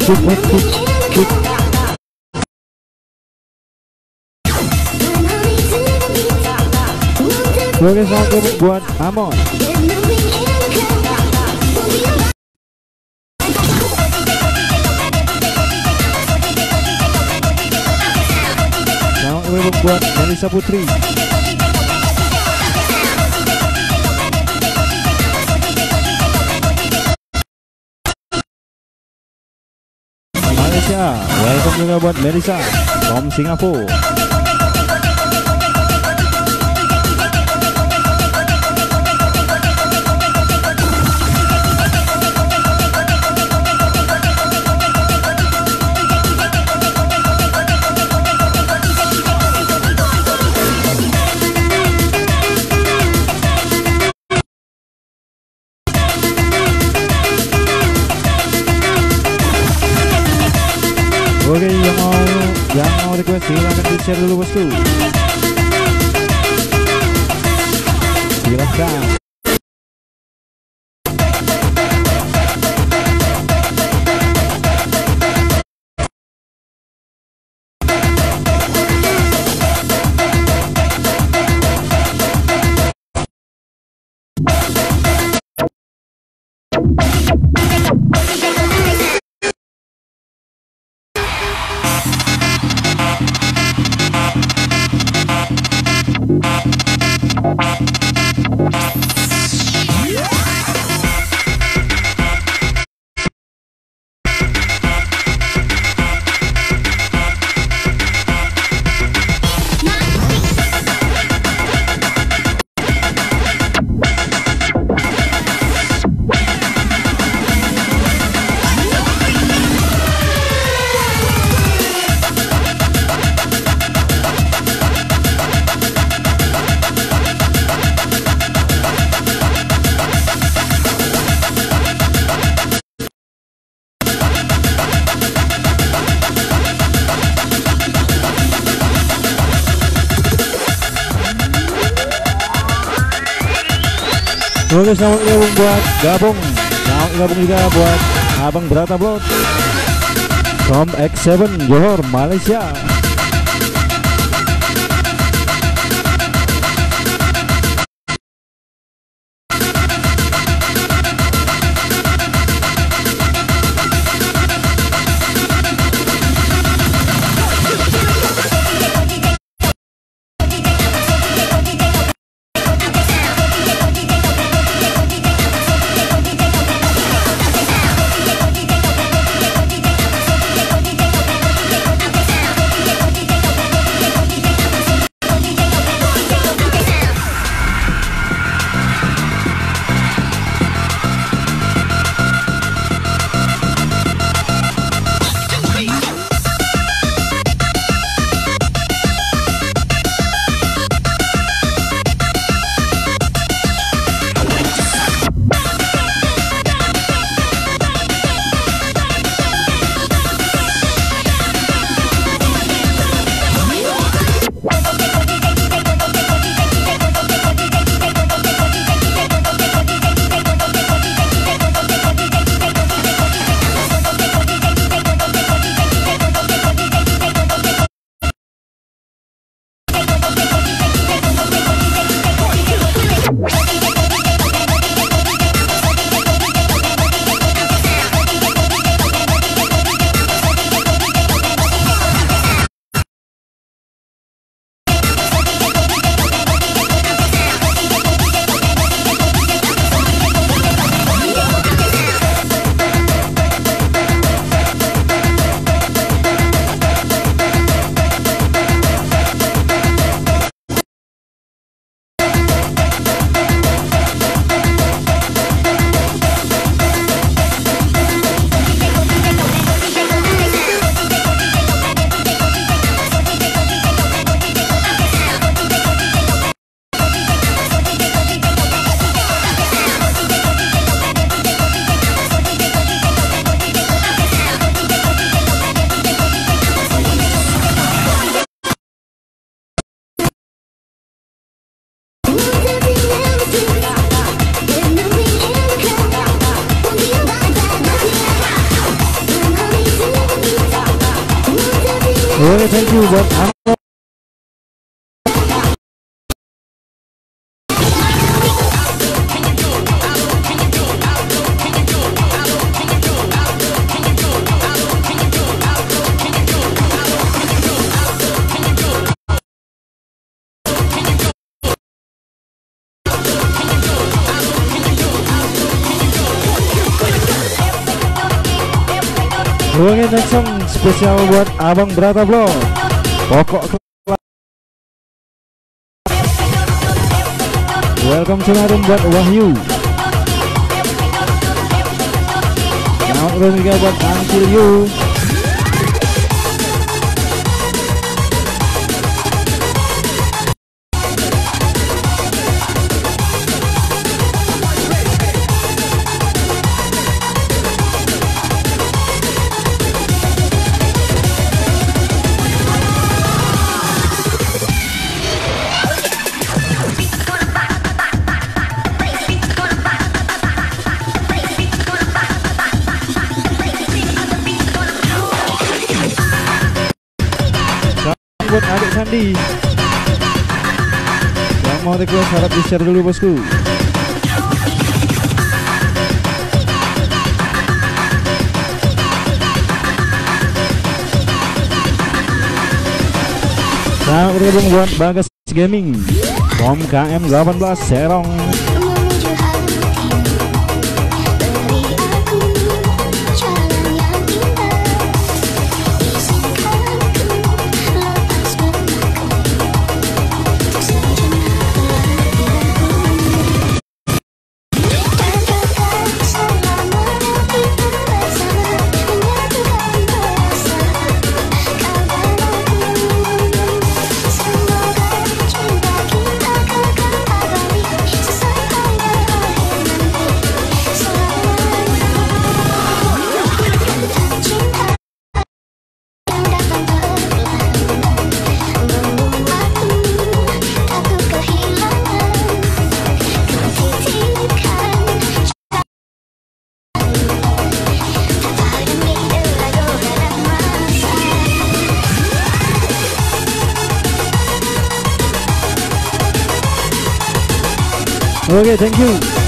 Super kick. Oke, satu buat Amon. Selamat buat Melisa Putri. Malaysia, welcome juga buat Melisa from Singapura. Oke, yang mau request silahkan di share dulu bosku. Silahkan. Oke, selamat gabung buat Gabung. Selamat gabung juga buat Abang Berata Blot from X7 Johor, Malaysia. Oke, next song spesial buat Abang Brata Vlog. Pokok welcome to Narum buat Wahyu. Selamat ulang juga buat Until You. Buat adik Sandi yang mau request harap di share dulu bosku. Selamat bergabung buat Bagas Gaming From KM 18 Serong. Oke, thank you.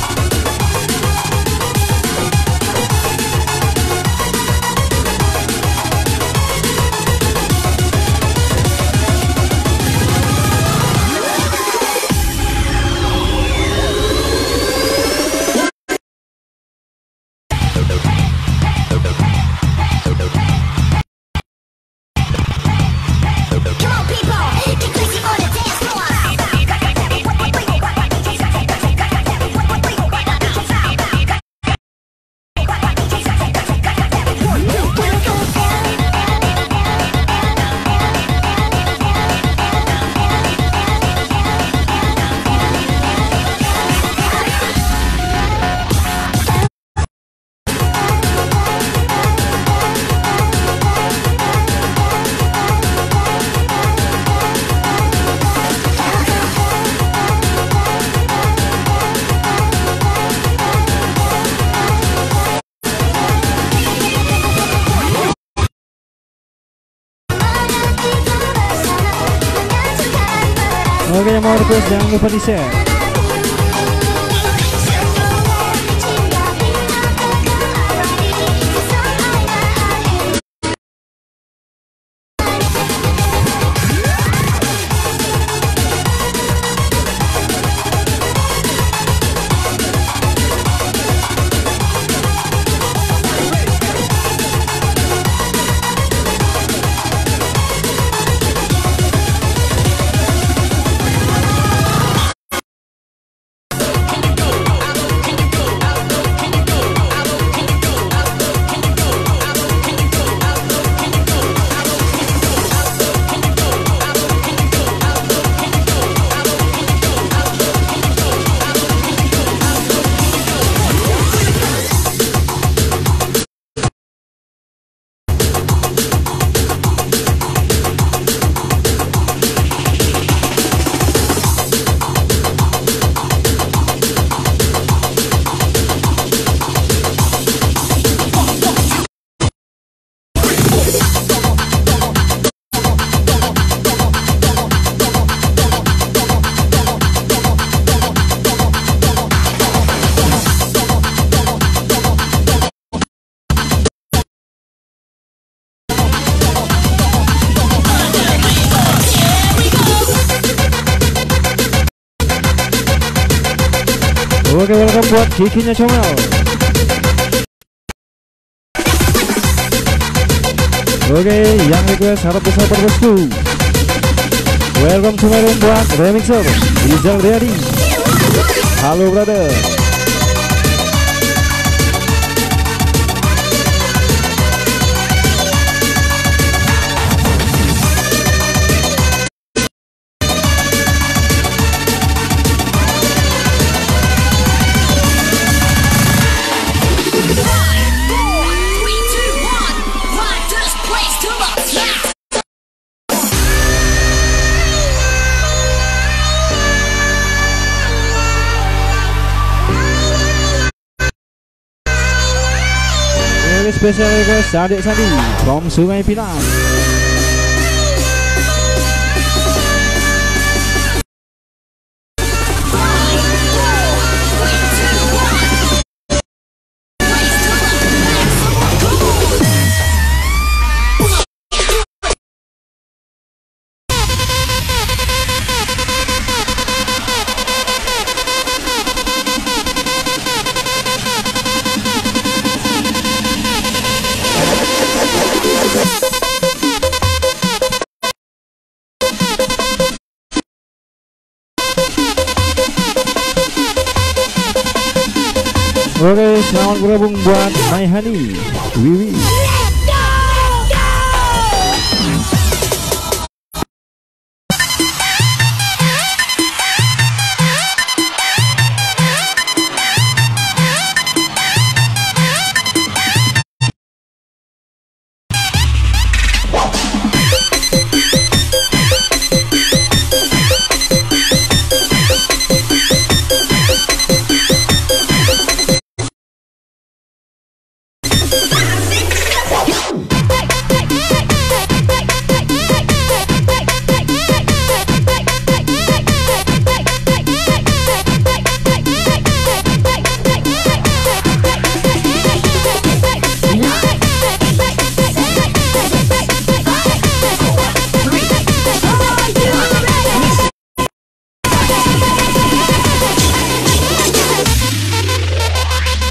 Oke, yang mau request jangan lupa di share. Oke, welcome buat Kikinya Comel. Oke, yang request harap bersabar bosku. Welcome to my room buat remixer Rizal Riyadi. Halo brother. Special request Adik Sandi from Sungai Pinang. Oke, selamat bergabung buat Maihani, Wiwi.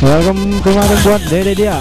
Welcome kemarin buat Dede dia.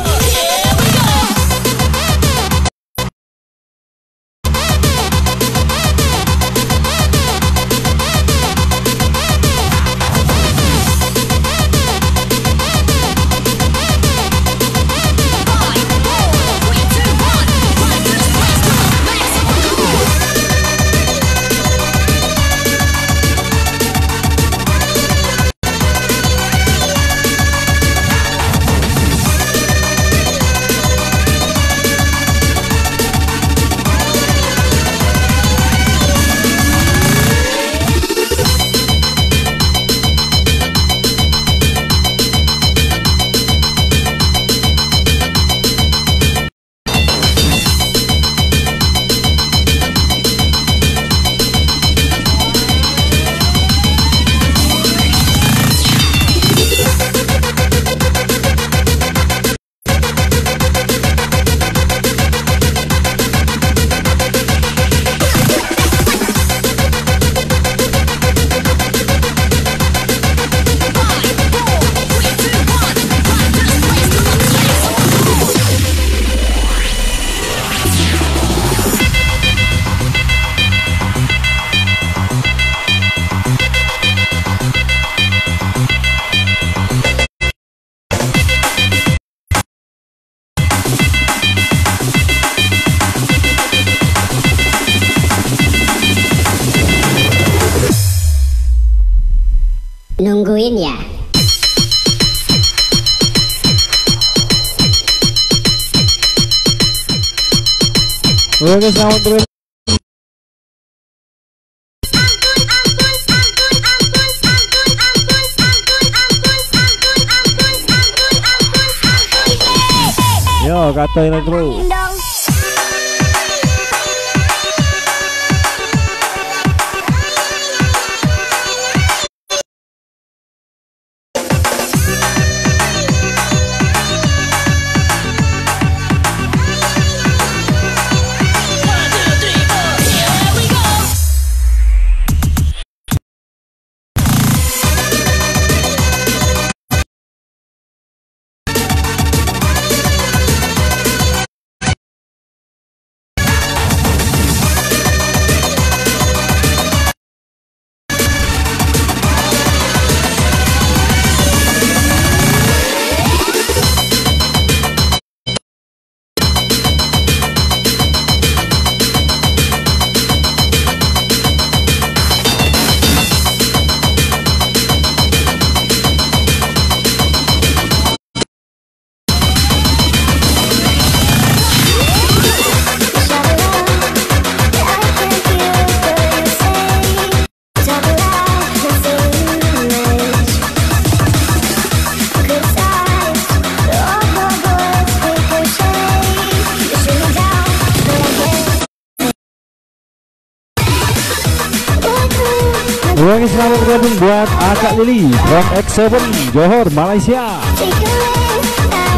Nungguin ya. Oke, selamat bergabung. Yo, kata intro. buat Akak Lili from X7 Johor, Malaysia.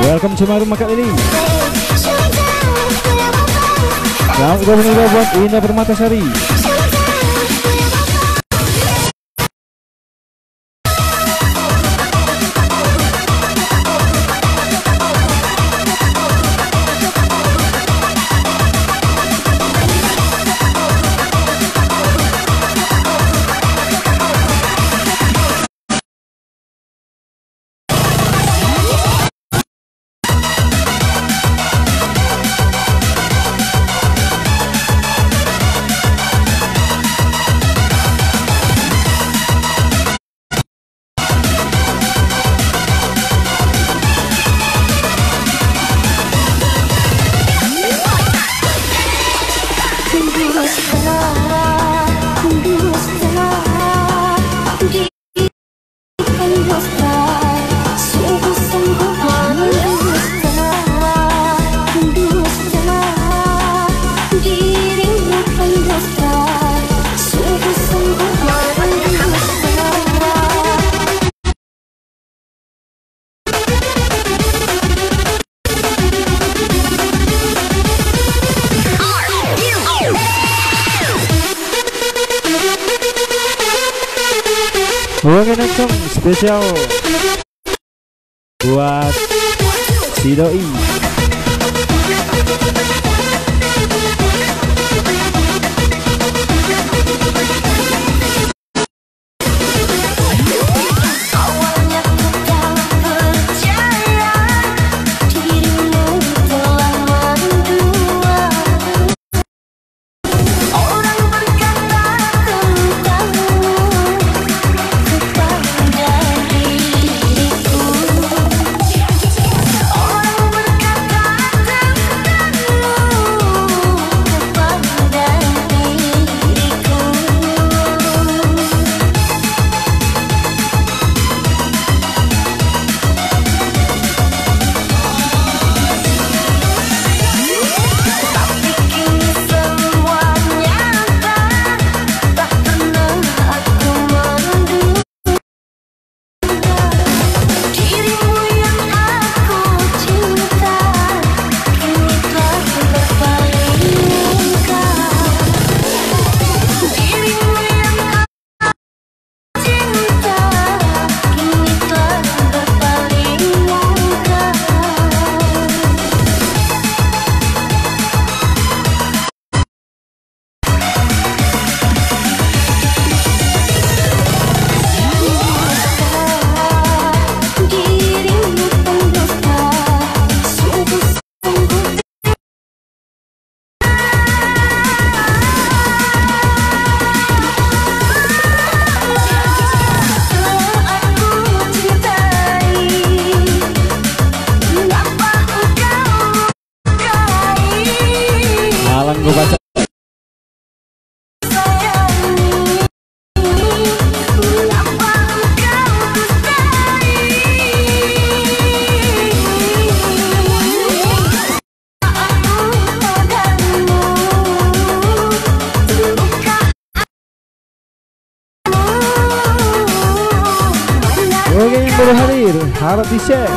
Welcome to my room Akak Lili. Selamat gabung juga buat Indah Permatasari. Buangin song spesial buat si Doi. Oke, yang baru hadir harap di-share.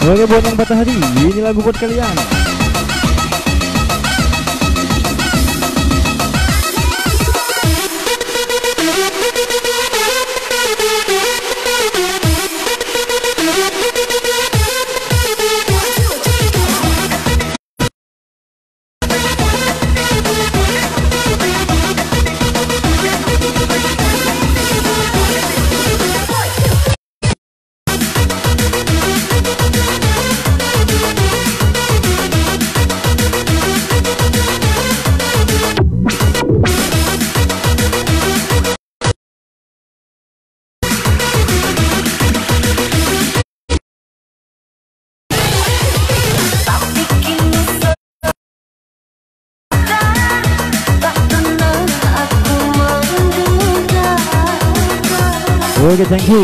Oke, buat yang patah hati, ini lagu buat kalian. Oke, thank you.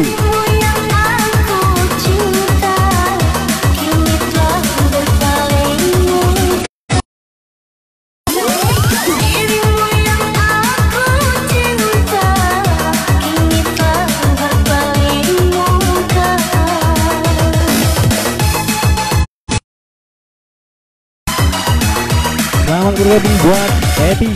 Selamat bergabung buat Happy.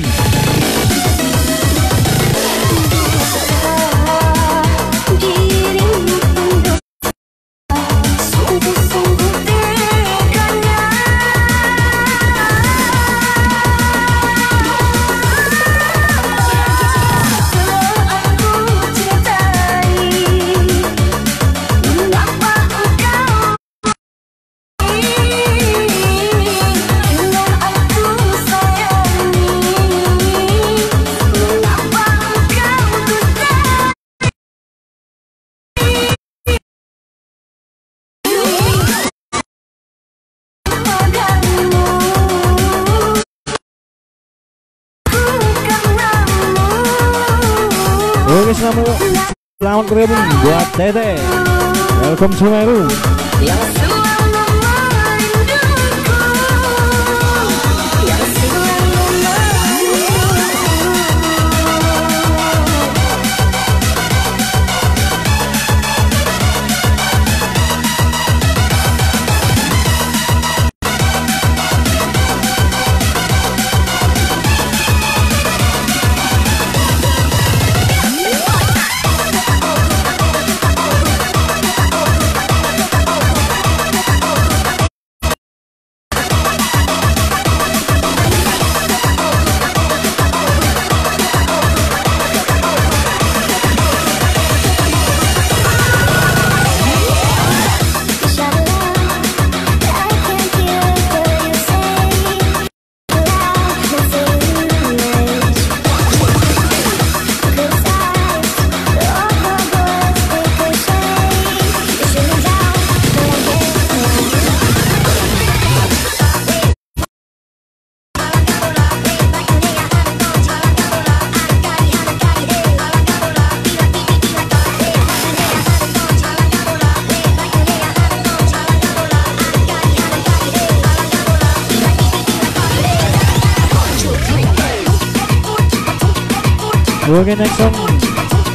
Oke, selamat bergabung buat Tete. Welcome Sumeru. Oke, next song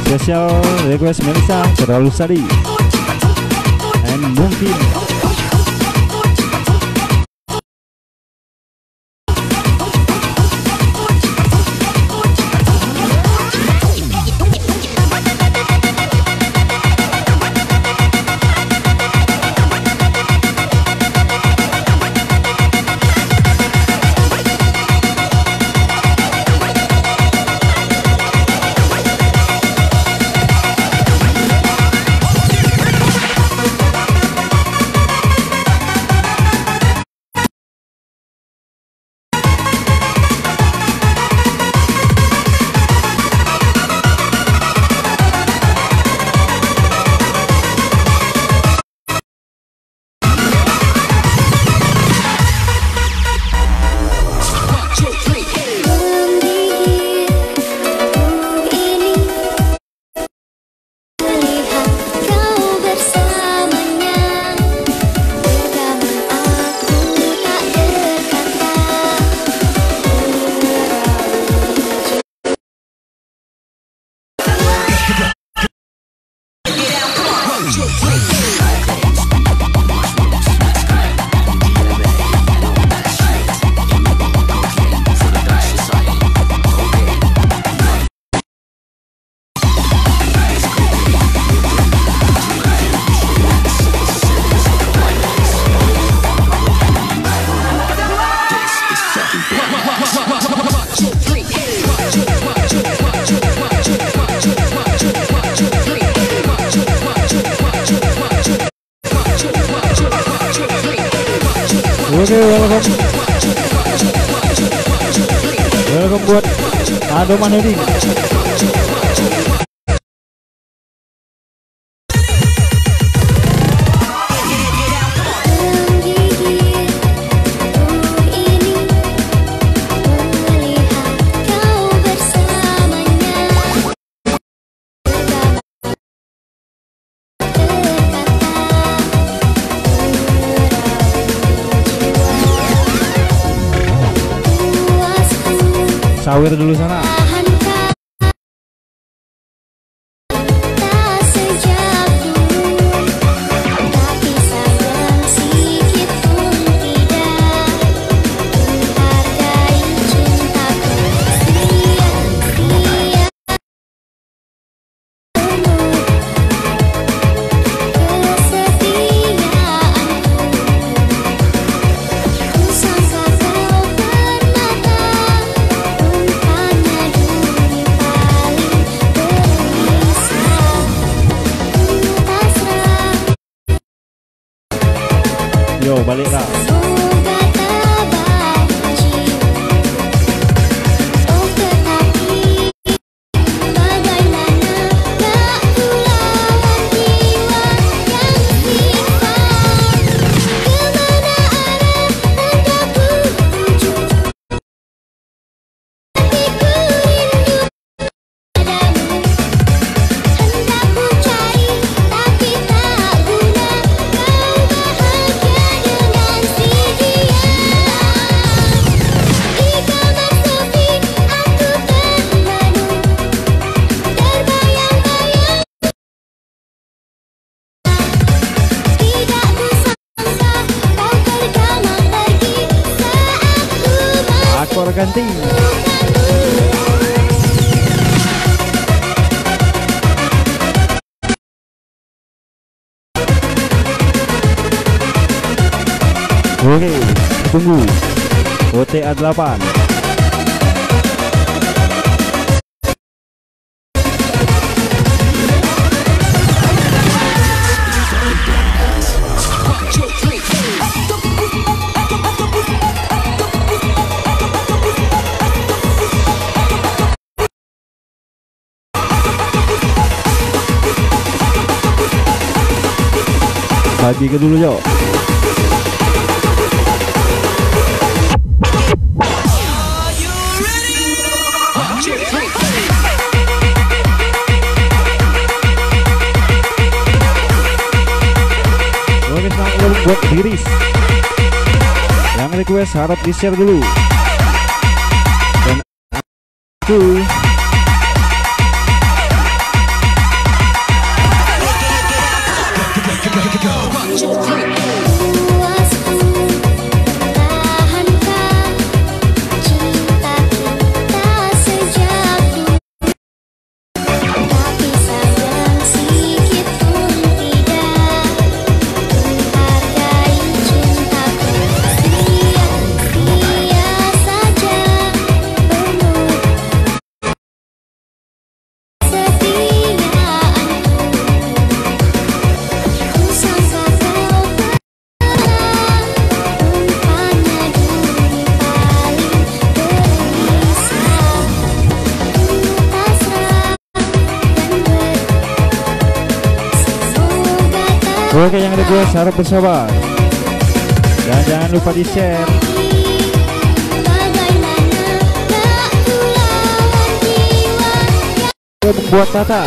special request Melissa, Terlalu Sadi and Mungkin. Oke, welcome buat Adoman Heading. Sawer dulu sana. Yo, balik lah. Akor ganti. Oke, tunggu. OTA 8. Bagi ke dulu yuk. Oke, selamat buat Iris. Yang request harap di share dulu. Dan aku oke, yang ada gue harap bersabar dan jangan lupa di share. Buat Tata.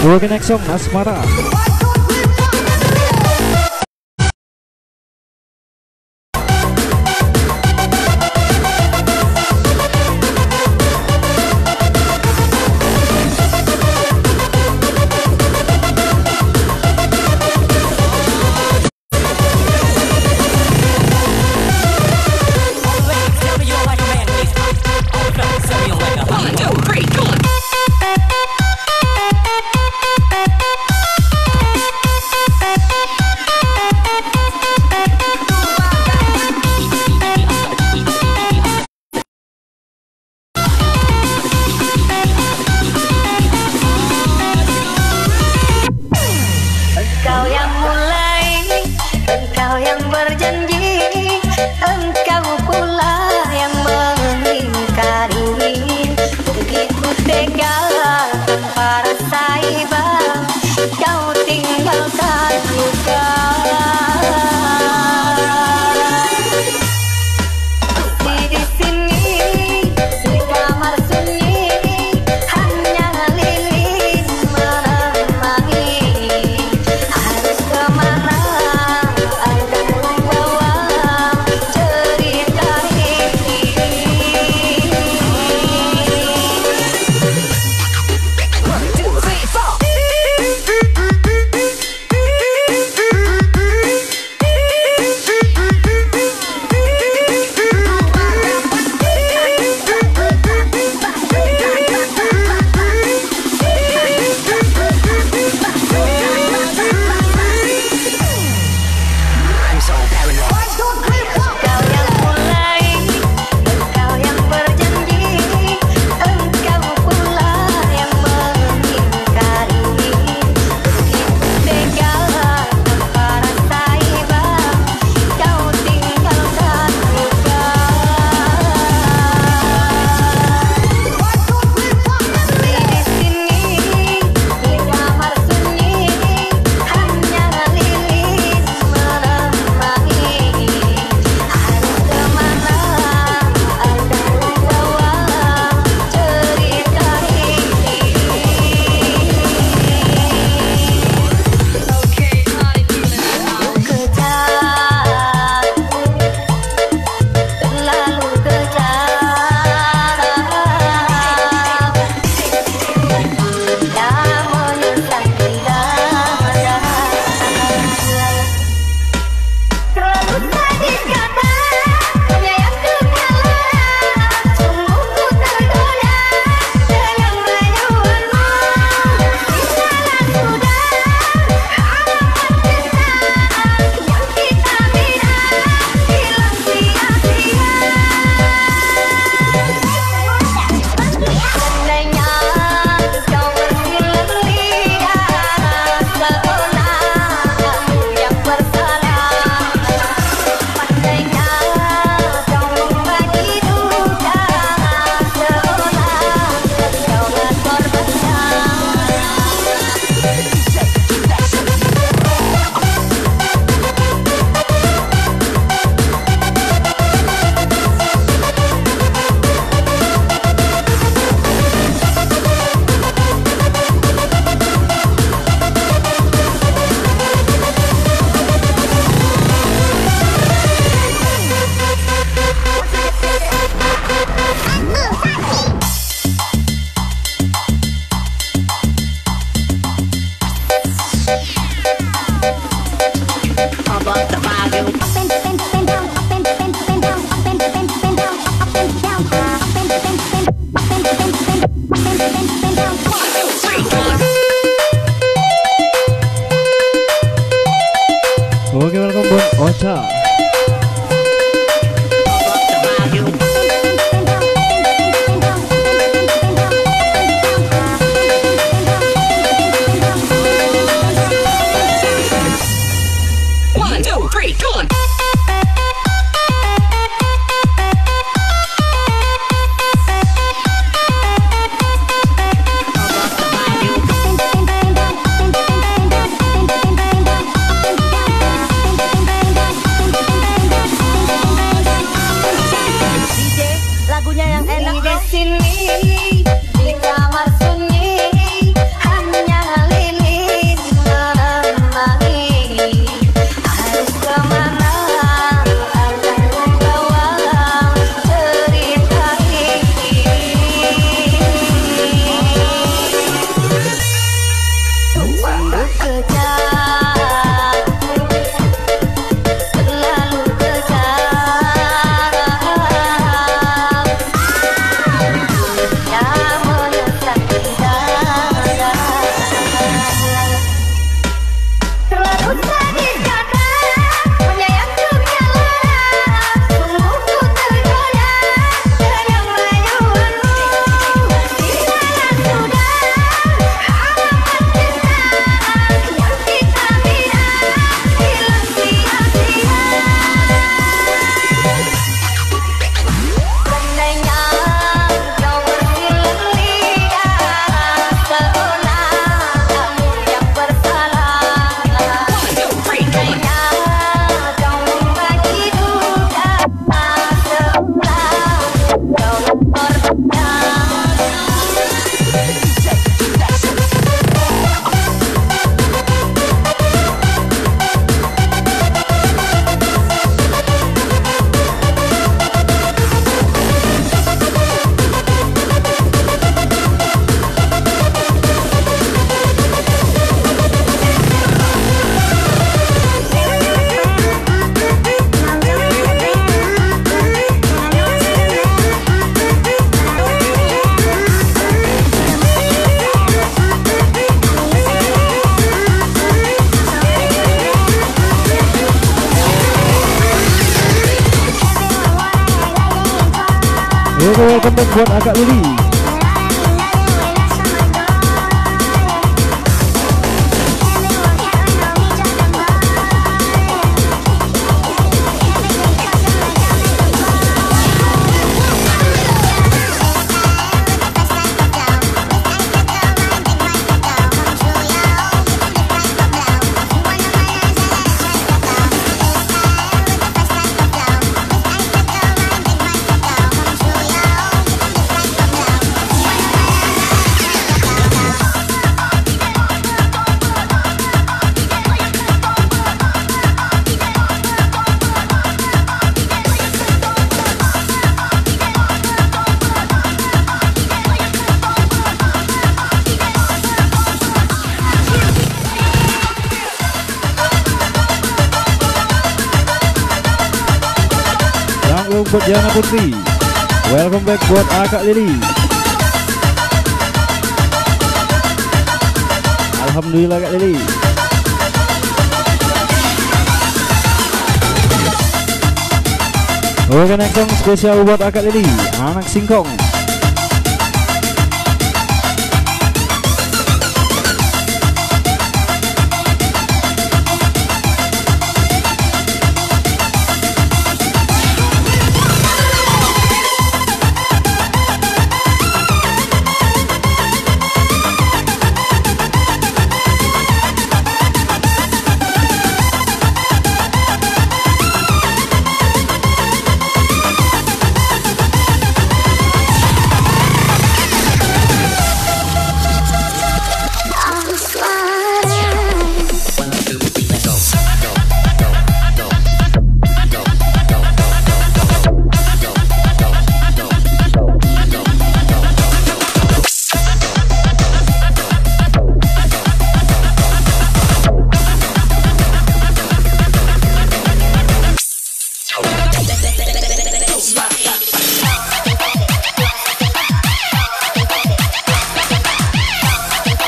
Oke, next song Asmara. Oke, welcome buat Ocha. Di sini, di kamar sunyi, hanya Welcome back buat Akak Lili. Buat Jana Putri, welcome back buat Akak Lili. Alhamdulillah Kak Lili. Oke, next song spesial buat Akak Lili, Anak Singkong.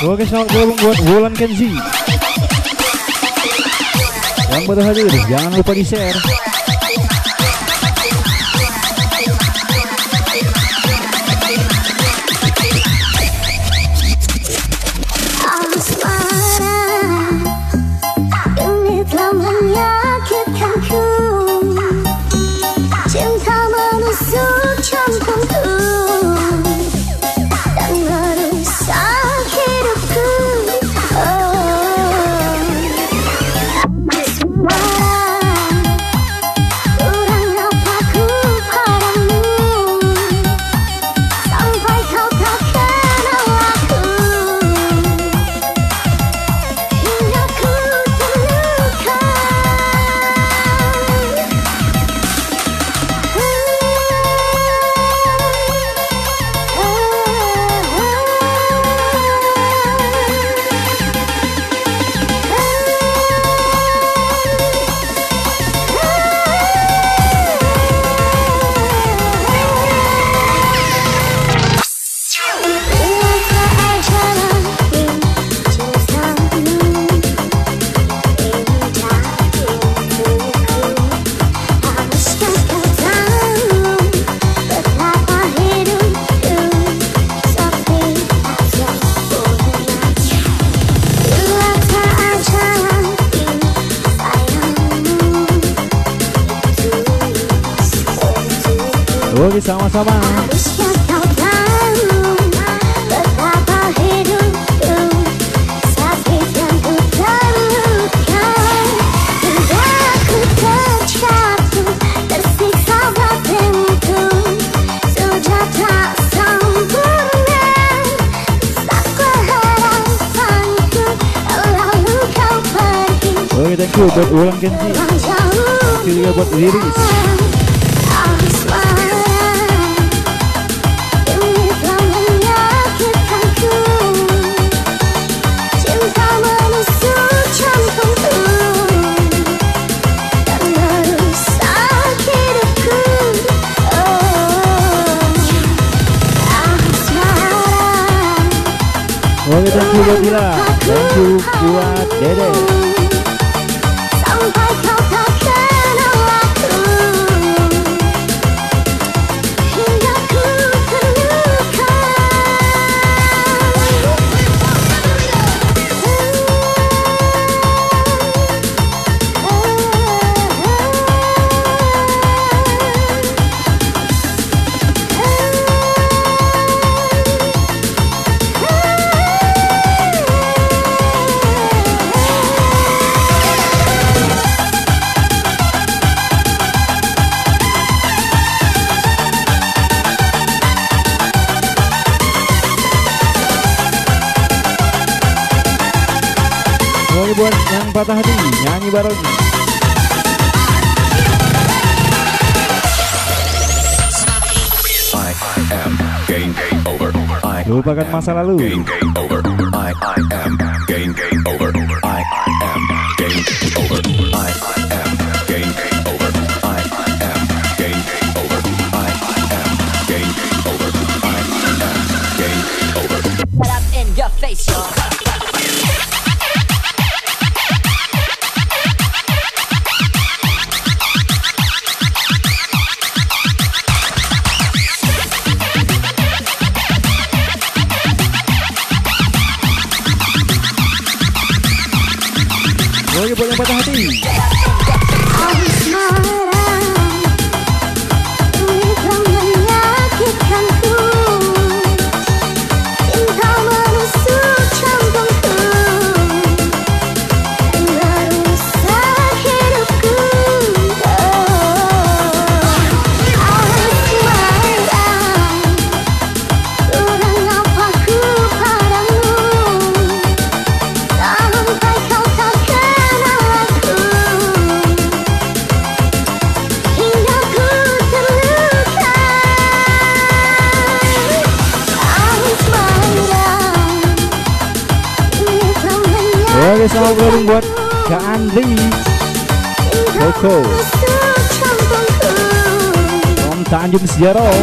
Oke, selamat gabung buat Wulan Kenzi. Yang baru hadir, jangan lupa di-share. Oke, sama-sama. Oke, thank you buat Wulan Kenzi. Thank you juga buat Liris. Oke, thank you buat Dila. Thank you buat Dede. Sampai kau tak kenal aku, hingga ku Lagi buat yang patah hati, nyanyi bareng. Lupakan masa lalu. I am game over. I am game over. I am game over. I am game over. I am game over. I am game over. Get up in your face, yo. Lagi buat yang patah hati. Oke, selamat bergabung buat Kak Andri, Koko, Om Tanjung Sejarah.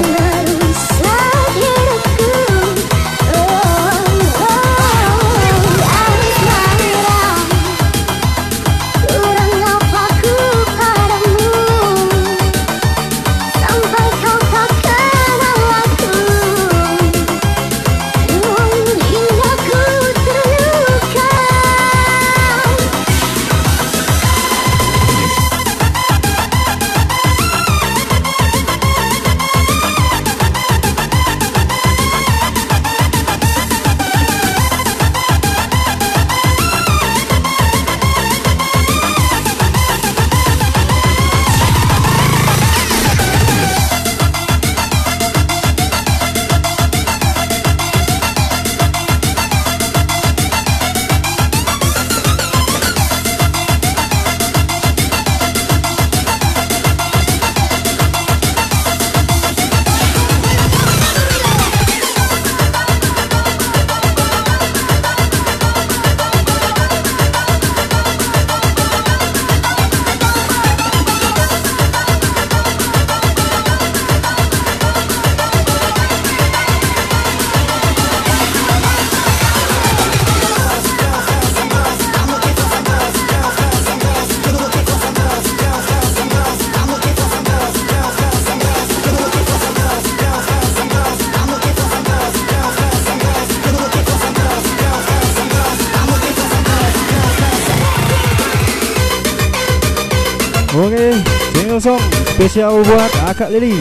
Oke, single song spesial buat Akak Lili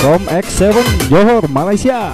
from X7 Johor, Malaysia.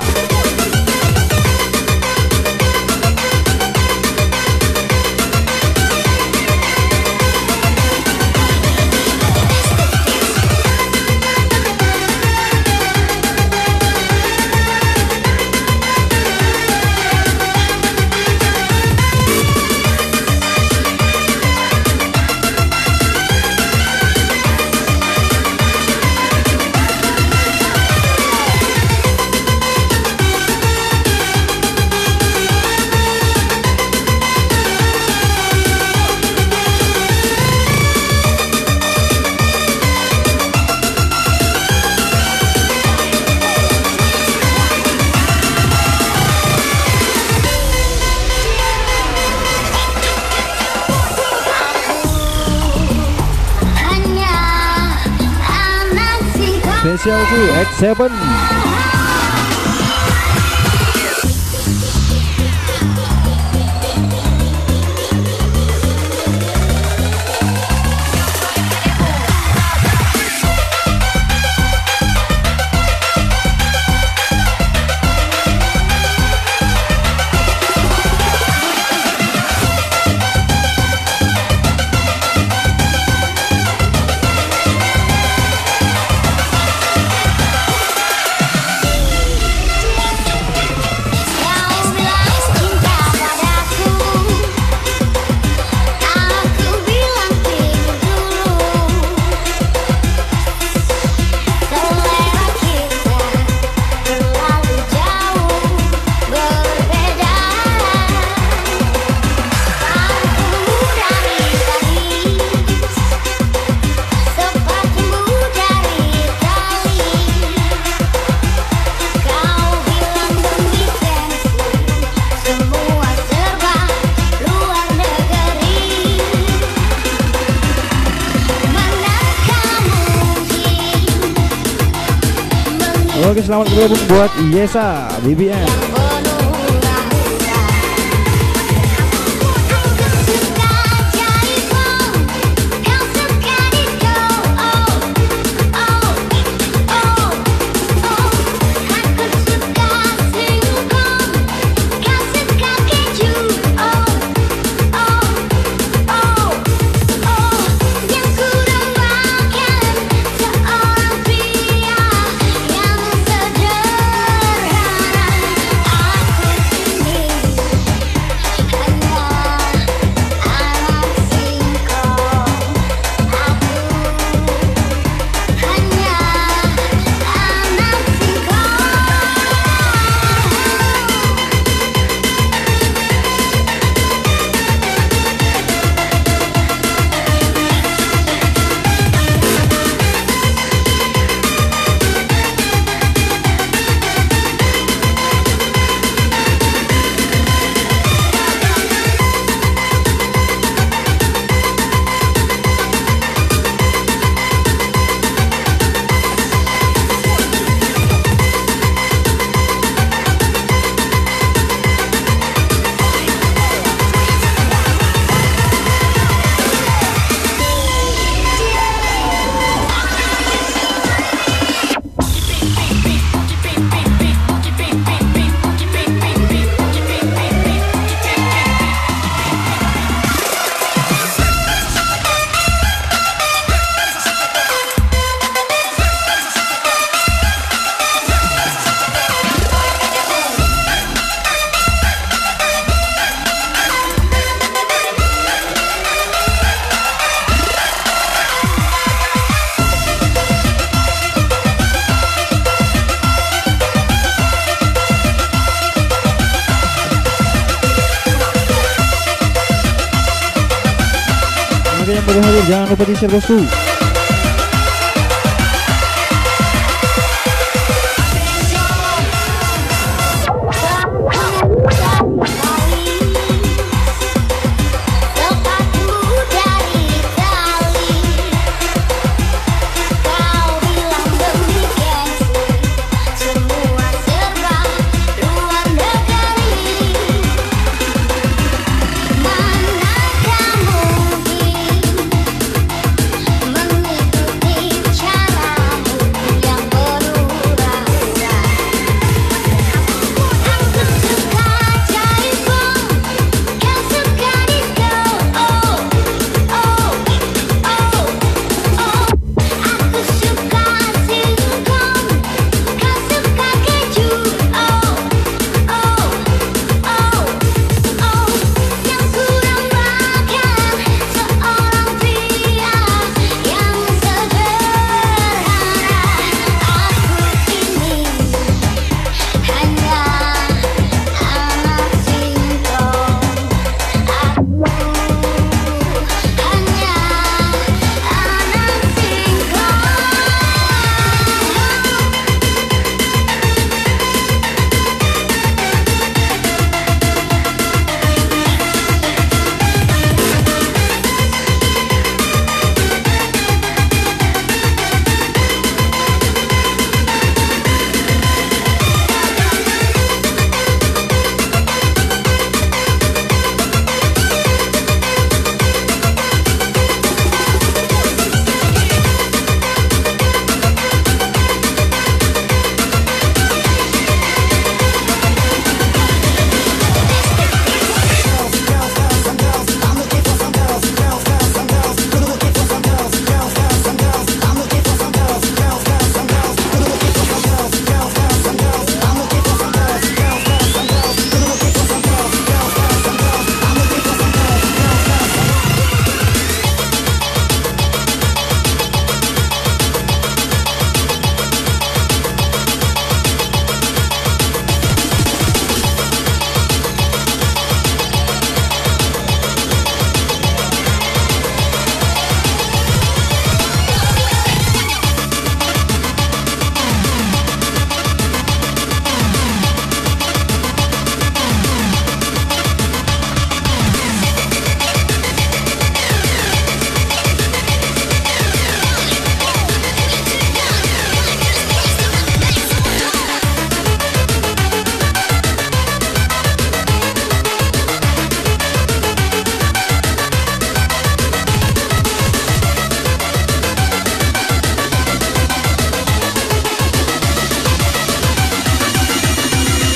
Spesial to X7. Oke, selamat bergabung buat Yesa BBM. Yang baru hadir jangan lupa di share bosku. Mana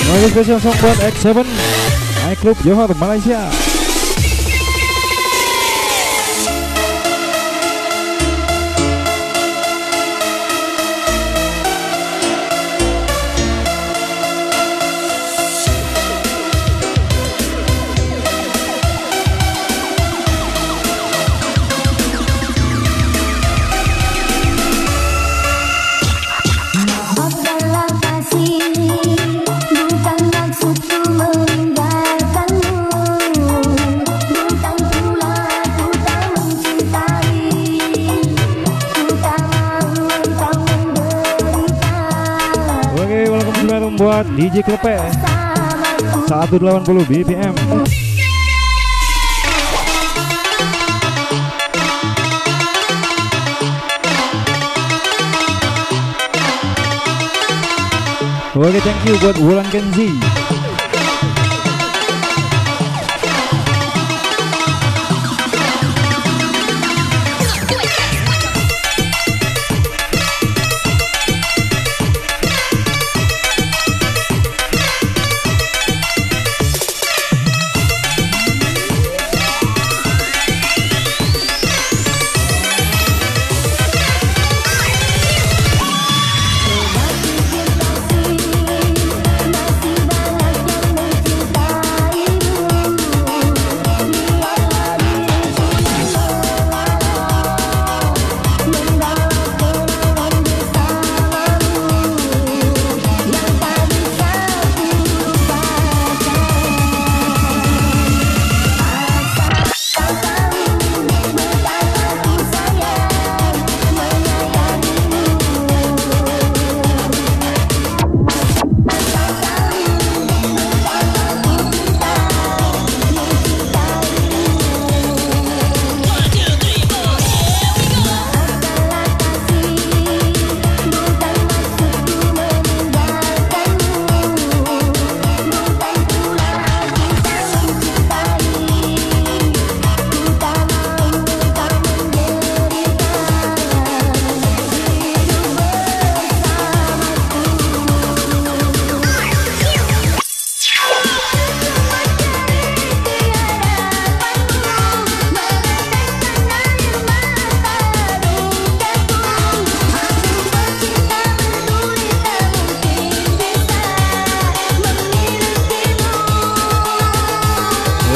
Lagu spesial song buat X7 Night Club Johor, Malaysia. Buat DJ Klepe 180 BPM. Oke, thank you buat Wulan Kenzi.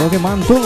Oke, mantul.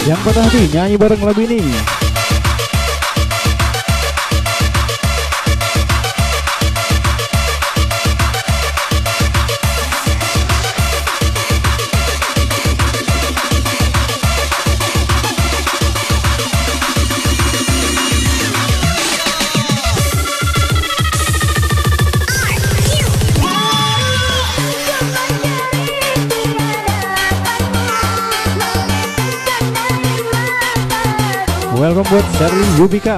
Yang patah hati nyanyi bareng lagu ini. Welcome buat Sherly Yubika.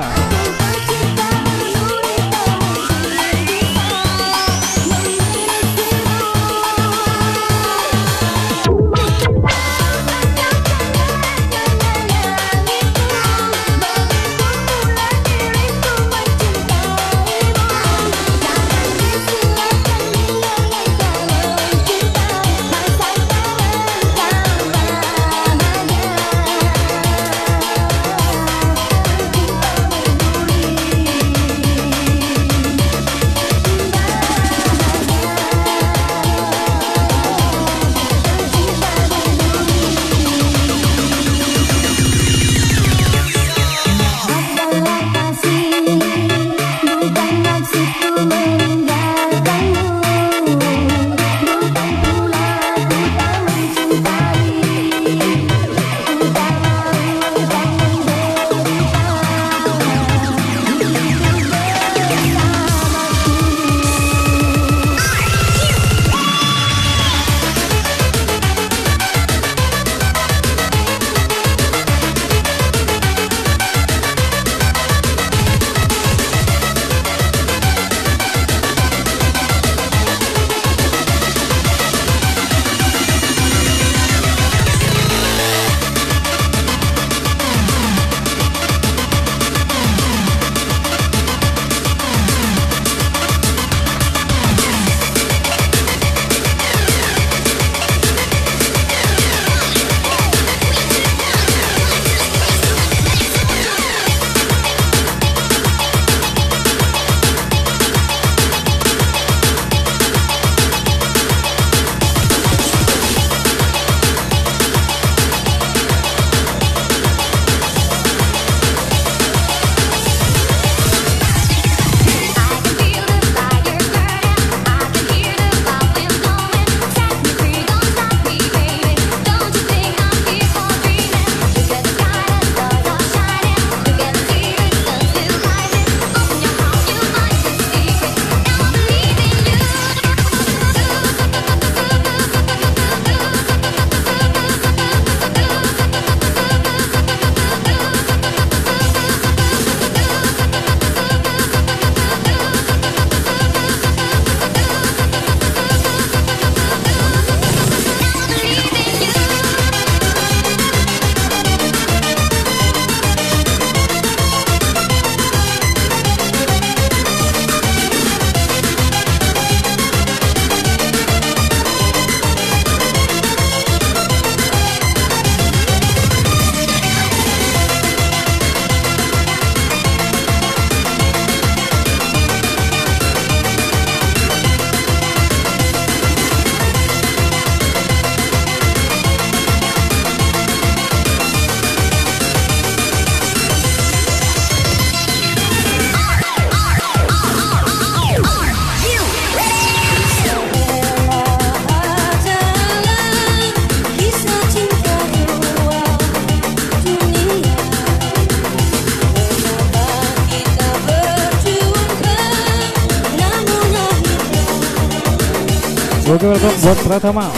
Oke, welcome buat Pratama.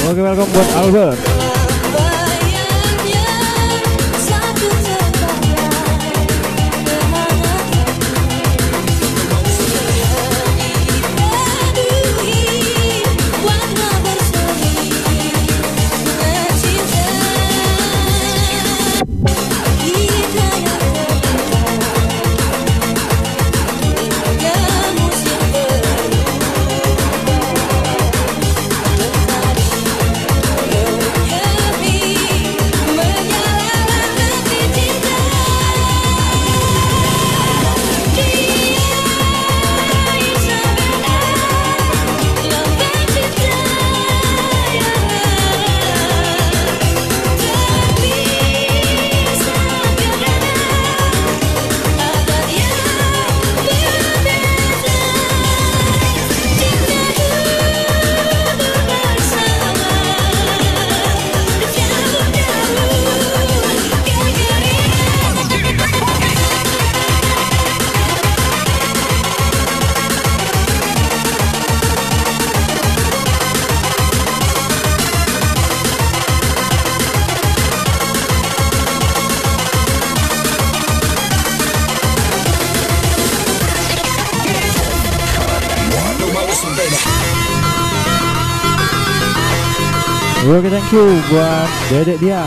Oke, welcome buat Albert. Oke, thank you buat dedek dia.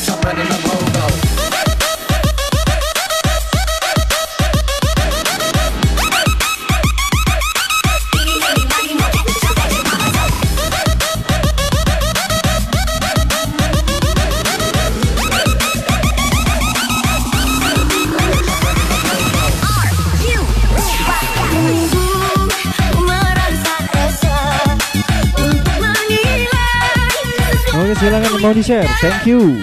jumping in the pogo. Oke, silakan mau di-share. Thank you.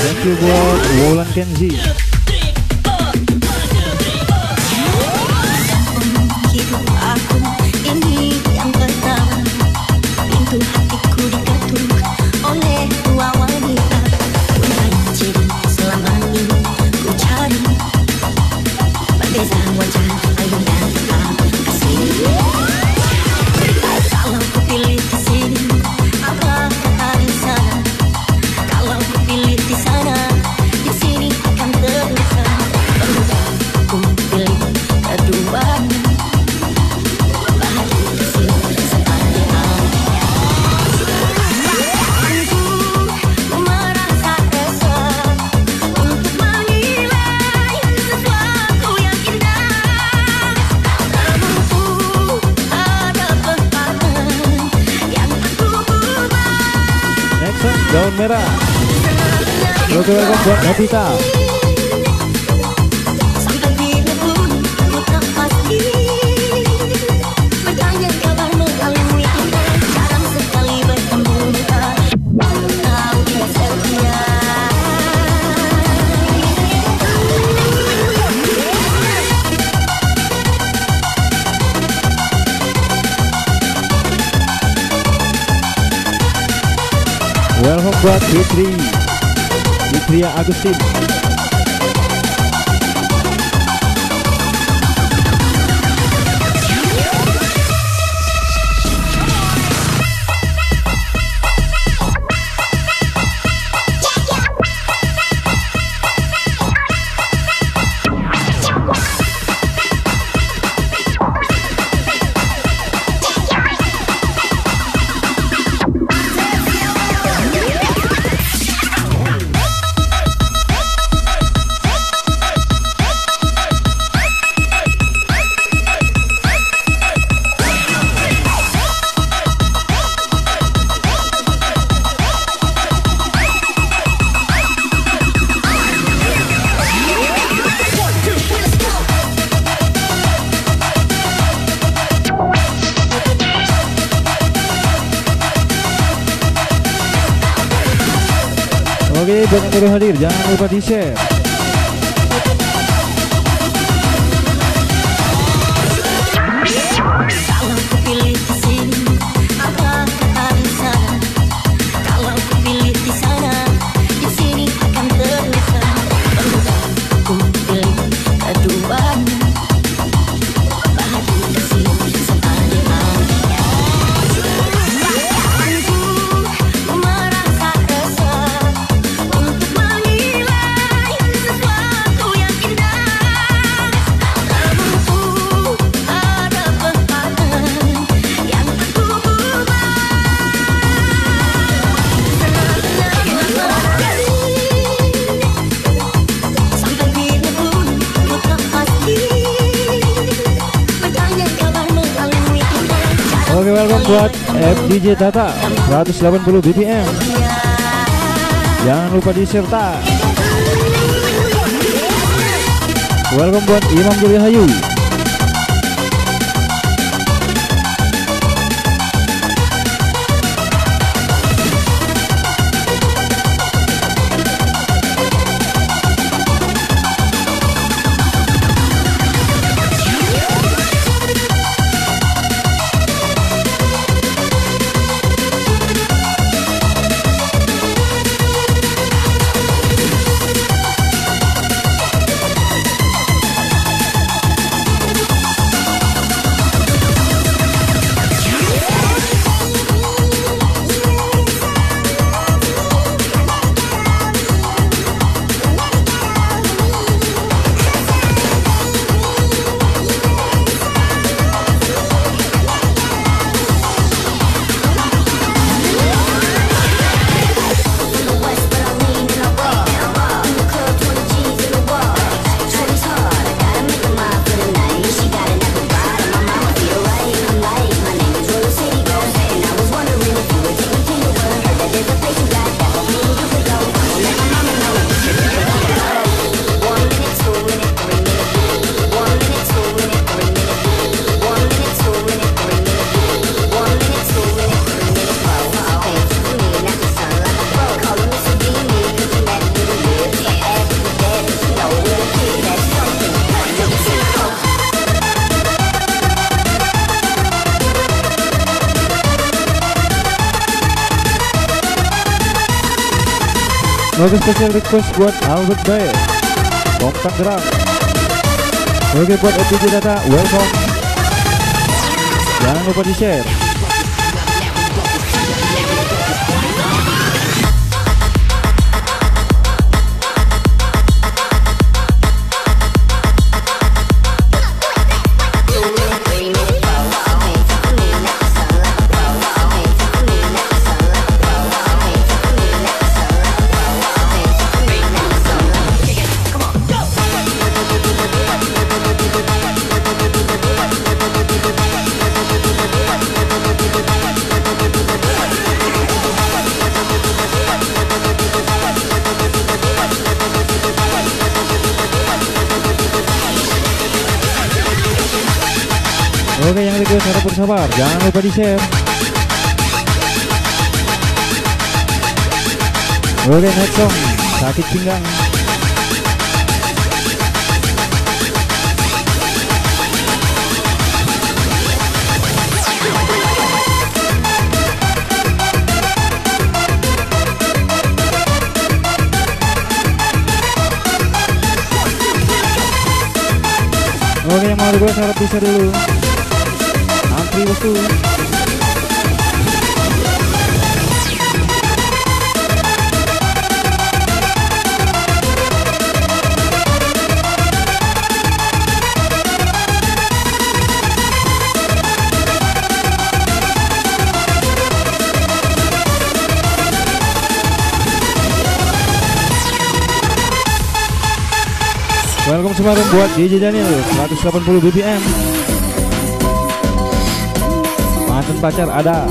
Thank you buat Wolan Kenzi. Hidup aku ini yang pertama, pintu hatiku diketuk oleh dua wanita. Bukan jadi selama ini ku cari berbeza wajah ayu dan kasih. Kalau ku pilih di sini, apa kata di sana? Kalau ku pilih di sana, di sini akan terluka. Ku pilih keduanya. Bahagia di sini sepanjang aku merasa resah untuk menilai sesuatu yang indah. Namun ada pengalaman yang aku ubah. Next song, Daun Merah. Oke, welcome buat Navita. Sampai bila pun ku tak pasti bertanya kabar melalui kita. Jarang sekali bertemu muka, kau tidak setia. Welcome buat Fitria Agustin. Oke, buat yang baru hadir jangan lupa di-share. Kalau ku pilih di sini, apa kata di sana? Kalau ku pilih di sana, di sini akan terluka. Ku pilih keduanya. Bahagia di sini sepanjang aku merasa resah untuk menilai sesuatu yang indah. Namun ada pengalaman yang aku ubah. Sampai bila pun ku tak pasti bertanya kabar melalui kita. Oke, welcome buat FDJ Tata 180 BPM. Jangan lupa di-share tak. Welcome buat Imam Juli Hayu. Oke, special request buat Albert Bay Bom Tangerang. Oke, buat FPJ Data, welcome. Jangan lupa di share. Oke, yang request harap bersabar, jangan lupa di share. Oke, next song, sakit pinggang. Oke, yang mau request harap di share dulu. Antri bosku. Welcome Semarang buat DJ Daniel 180 BPM. Mantan pacar ada.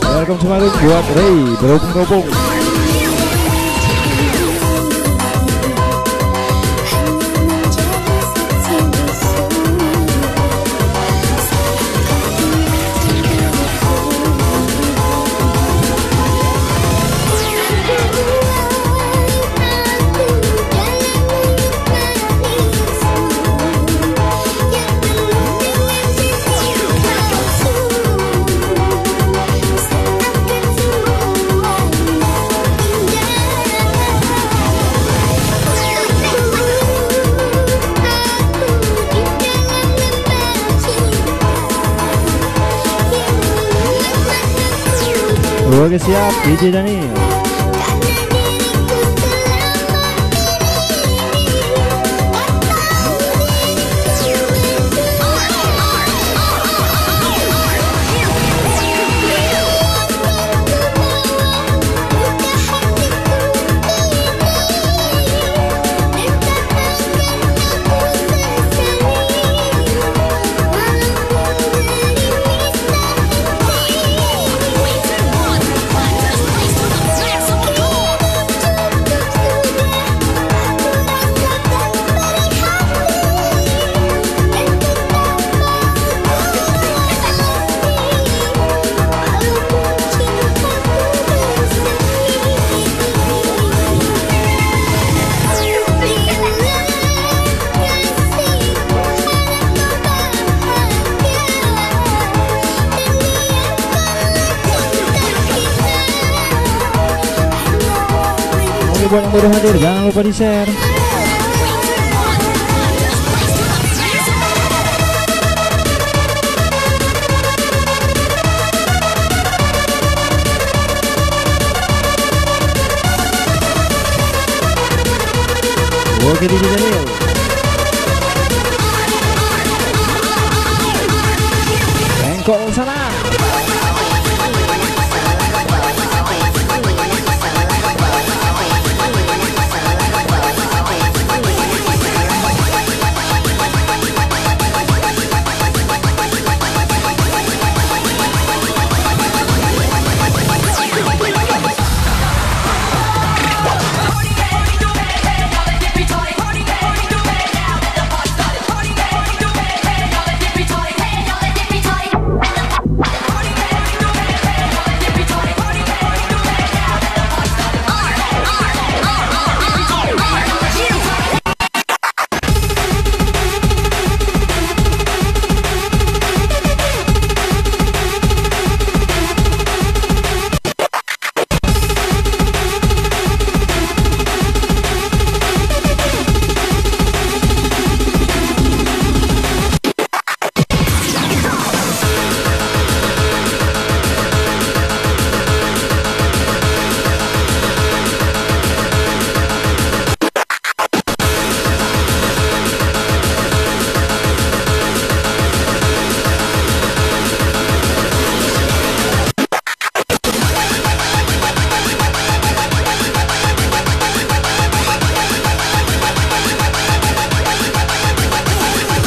Welcome Semarang buat Ray berhubung-hubung. Oke, siap DJ Daniel. Buat yang baru hadir, jangan lupa di share. Oke, DJ Daniel. Bengkok sana.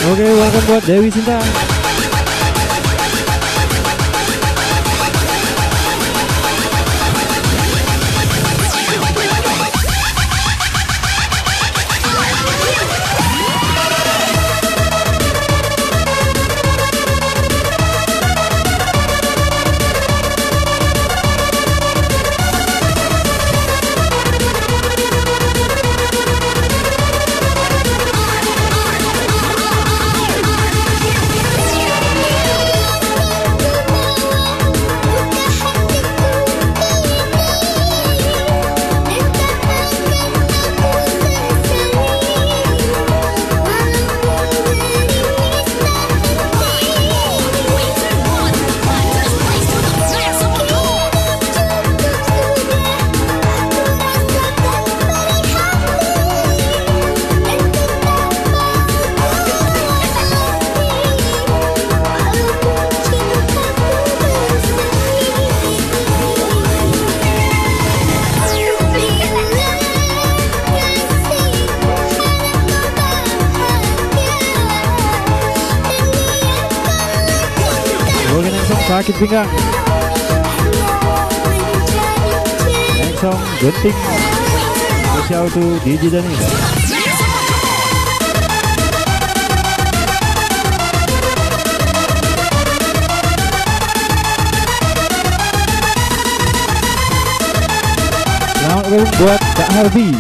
Oke, welcome buat Dewi Sinta. Sakit pinggang. Next song Genting. Spesial to DJ Dani. Selamat gabung buat Kak Harvey.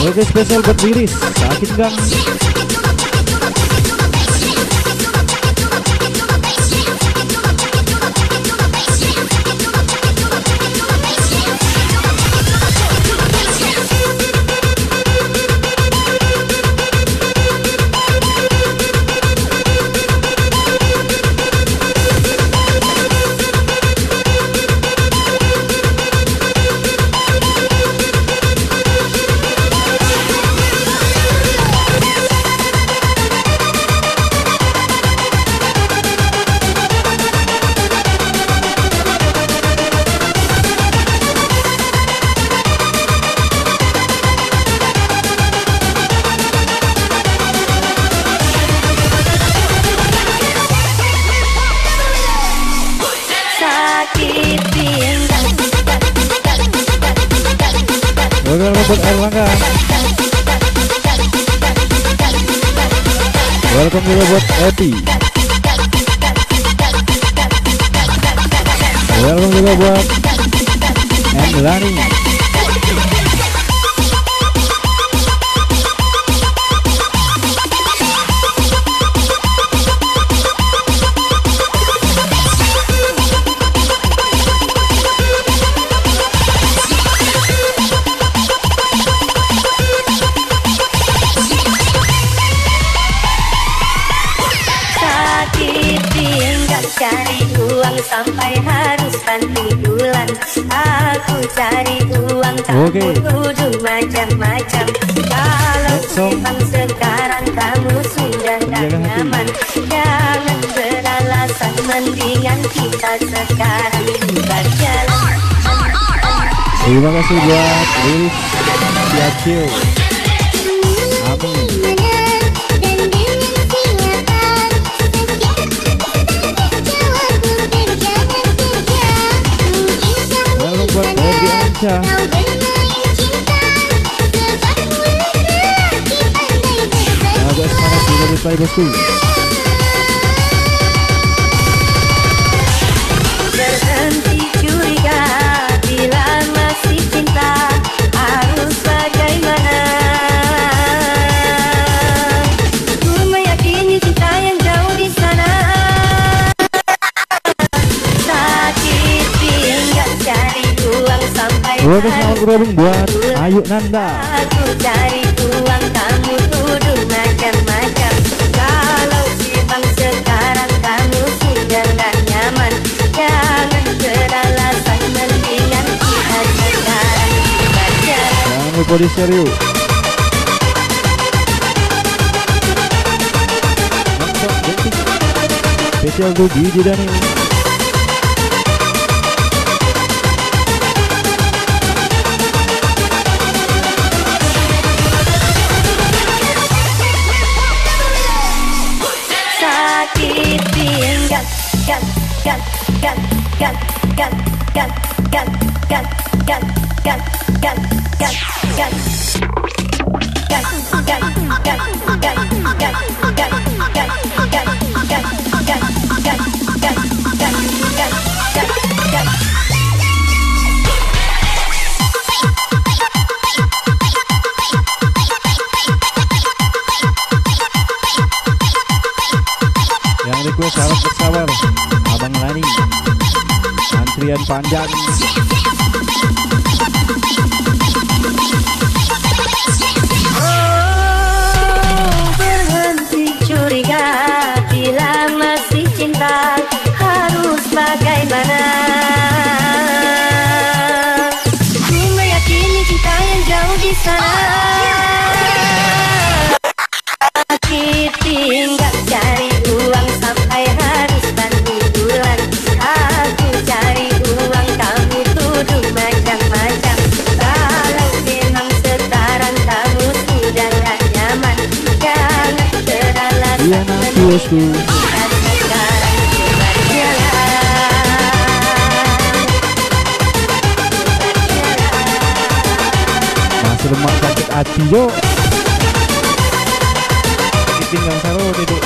Oke, spesial buat Riris, sakit gang. Welcome buat Erlangga. Welcome juga buat Epi. Welcome juga buat Emlani. Cari uang sampai harus ganti bulan. Aku cari uang tak kudu macam-macam. Kalau memang sekarang kamu sudah tak nyaman, jangan beralasan, mendingan kita sekarang berjalan. Terima kasih buat Lilis Siacil. Amin. Buat Baby Anca. Sudah reply bosku. Berhenti curiga bila masih cinta, harus bagaimana? Ku meyakini cinta yang jauh di sana. Sakit pinggang cari uang sampai Oke, selamat bergabung buat Ayu Nanda. aku cari uang, kamu tuduh macam-macam. Kalau memang sekarang kamu sudah gak nyaman, jangan beralasan, mendingan kita sekarang berjalan. Jangan lupa di share yuk. Spesial tuh Gigi Daniel. Sakit pinggang, gan, gan, gan, gan, gan, gan, gan, gan, gan, gan, gan, gan, gan. Gan, gan, gan, gan, gan, gan, gan, gan, gan, gan, gan, gan, gan, gan, gan. Yang request harus bersabar. Abang Lani. Antrian panjang. Berhenti curiga bila masih cinta, harus bagaimana? Ku meyakini cinta yang jauh di sana. Sakit pinggang cari uang sampai harus bantu bulan. Aku cari uang, kamu tuduh macam-macam. Kalau memang sekarang kamu sudah gak nyaman, jangan beralasan, Iya nanti bosku. kita sekarang berjalan. Masih lemah sakit hati yo. Sakit pinggang sarut itu.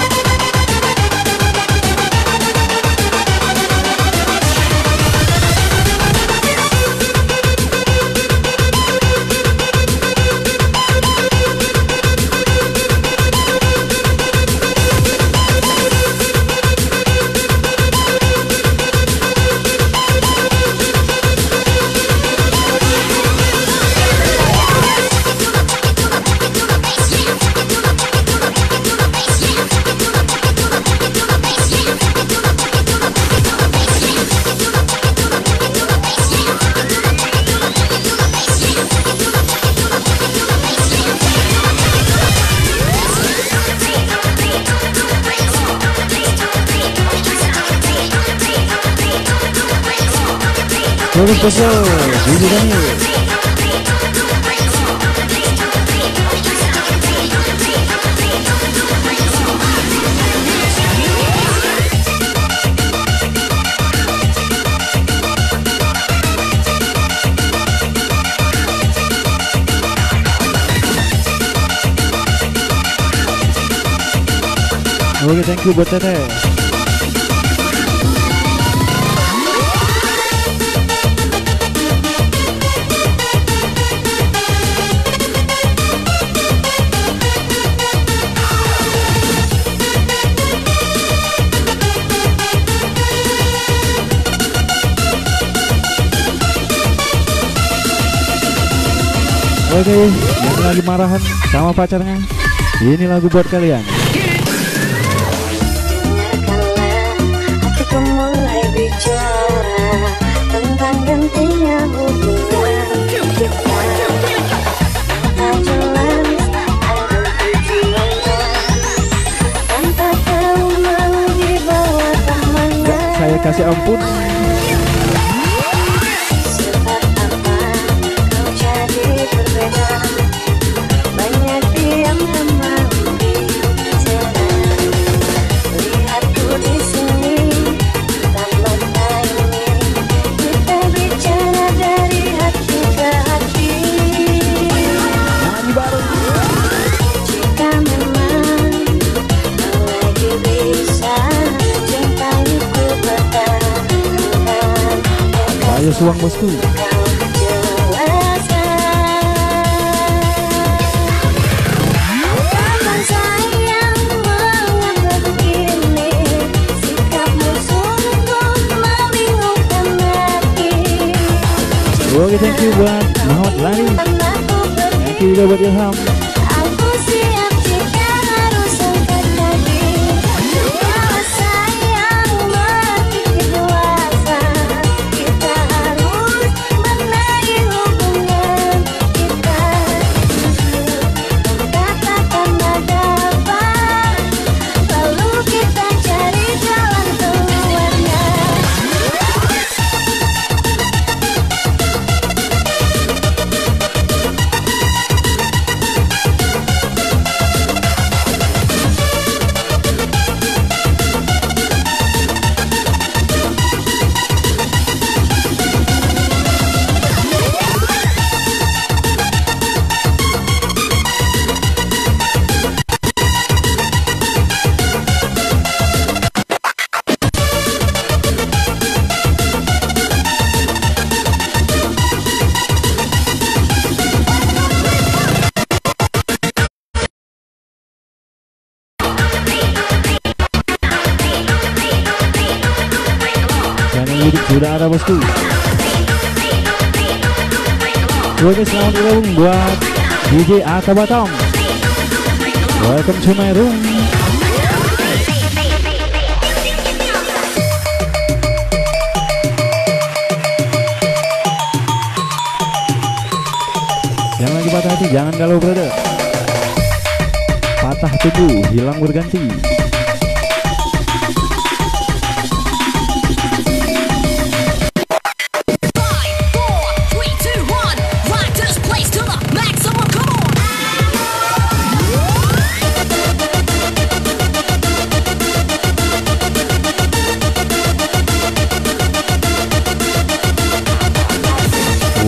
Terus spesial Gigi Daniel. Oke, thank you buat Teteh. Oke, yang lagi marahan sama pacarnya, ini lagu buat kalian. Dengarkanlah hatiku mulai bicara tentang gantinya hubungan kita. Tak jelas ada tujuannya, tanpa tahu mau dibawa kemana. Saya kasih ampun. Sebab apa kau jadi berbeda? Banyak diam dan mau bicara. Lihatku di sini, tak mata ini. Kita bicara dari hati ke hati. Nyanyi bareng. Jika memang uang bosku. Oke, thank you buat Muhammad Lani. Thank you juga buat Ilham. Sudah ada bosku. Oke, selamat bergabung buat DJ Ata Batam. Welcome to my room. Jangan lagi patah hati, jangan galau brother. Patah tubuh, hilang berganti.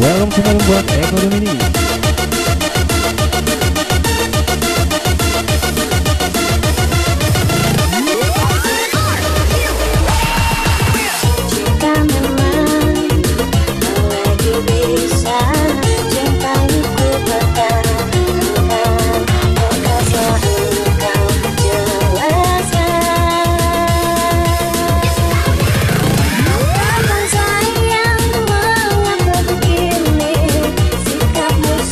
Welcome semua buat ekonomi ini. Sikapmu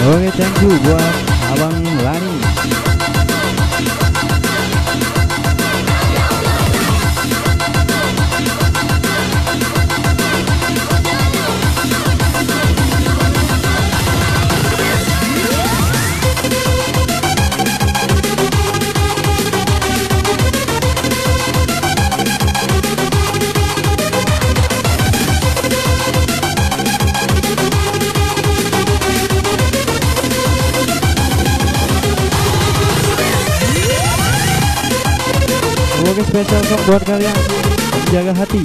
Oke, thank you buat Abang Lani. Oke, spesial song buat kalian jaga hati.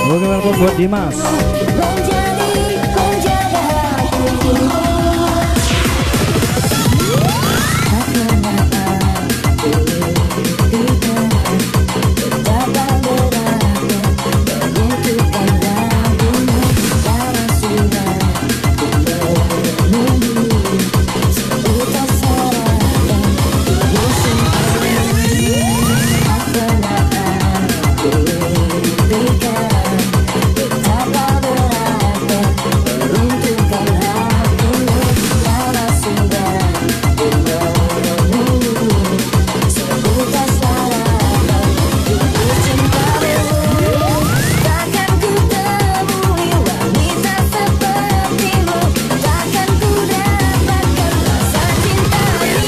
Oke, welcome buat Dimas.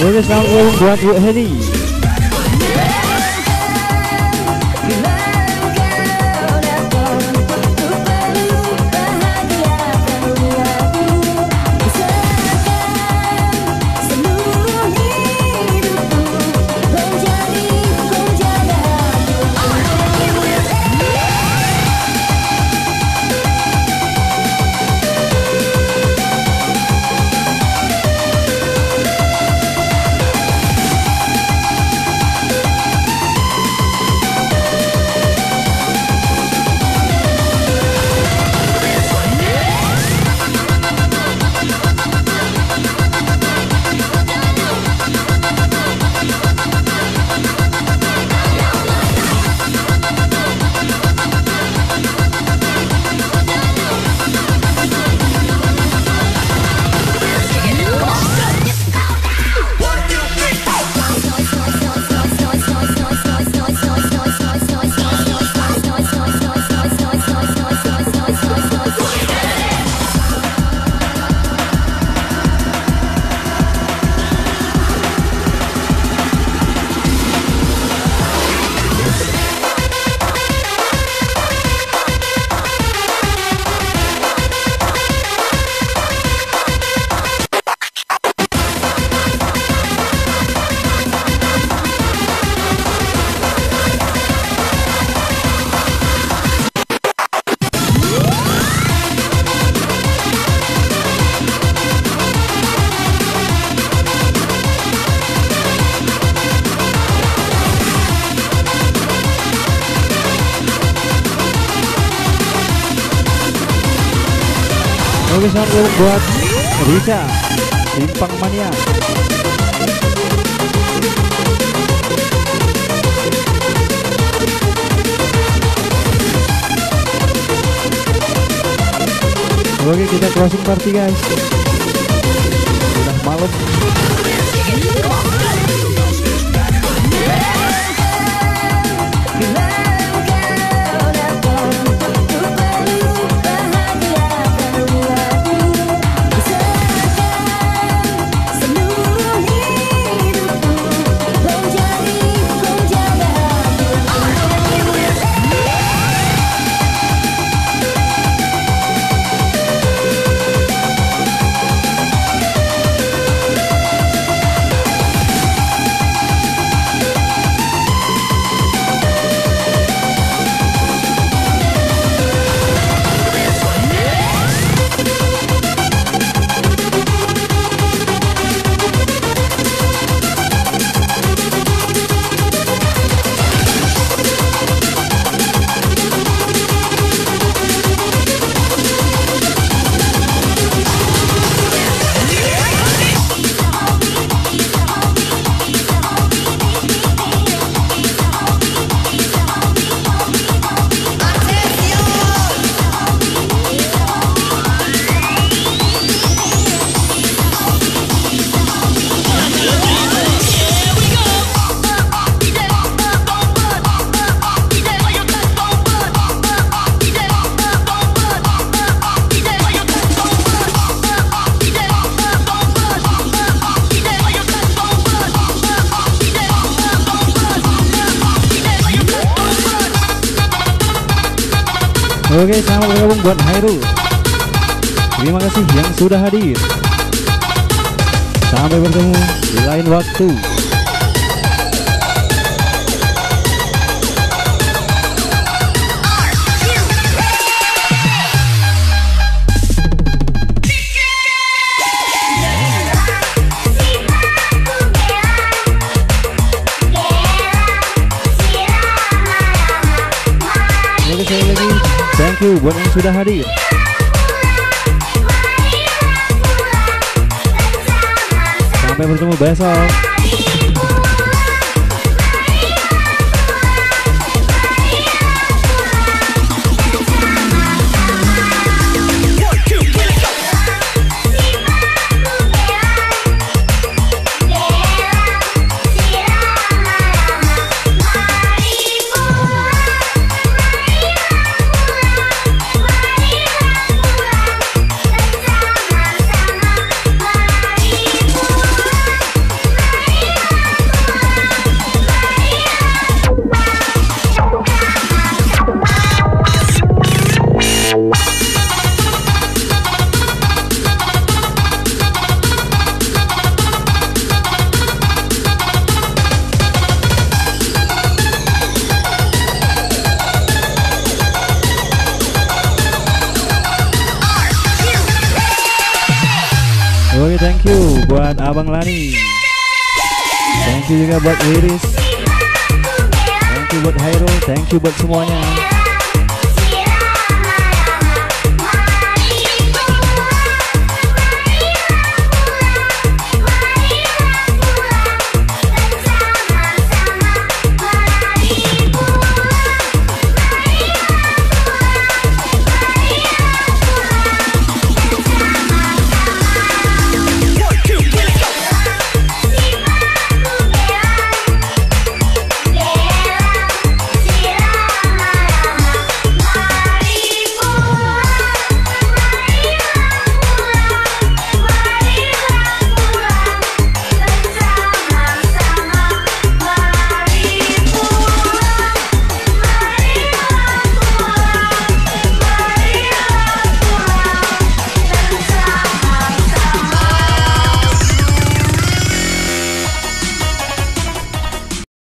Oke, selamat buat Bu Hedi. Oke, selamat buat Risa Simpang Mania. Oke, kita closing party guys. Udah malam. Oke, selamat bergabung buat Hairul. Terima kasih yang sudah hadir. Sampai bertemu di lain waktu. Oke, sekali lagi thank you buat yang sudah hadir. Sampai bertemu besok. Oke, thank you buat Abang Lani. Thank you juga buat Iris. Thank you buat Hairul. Thank you buat semuanya.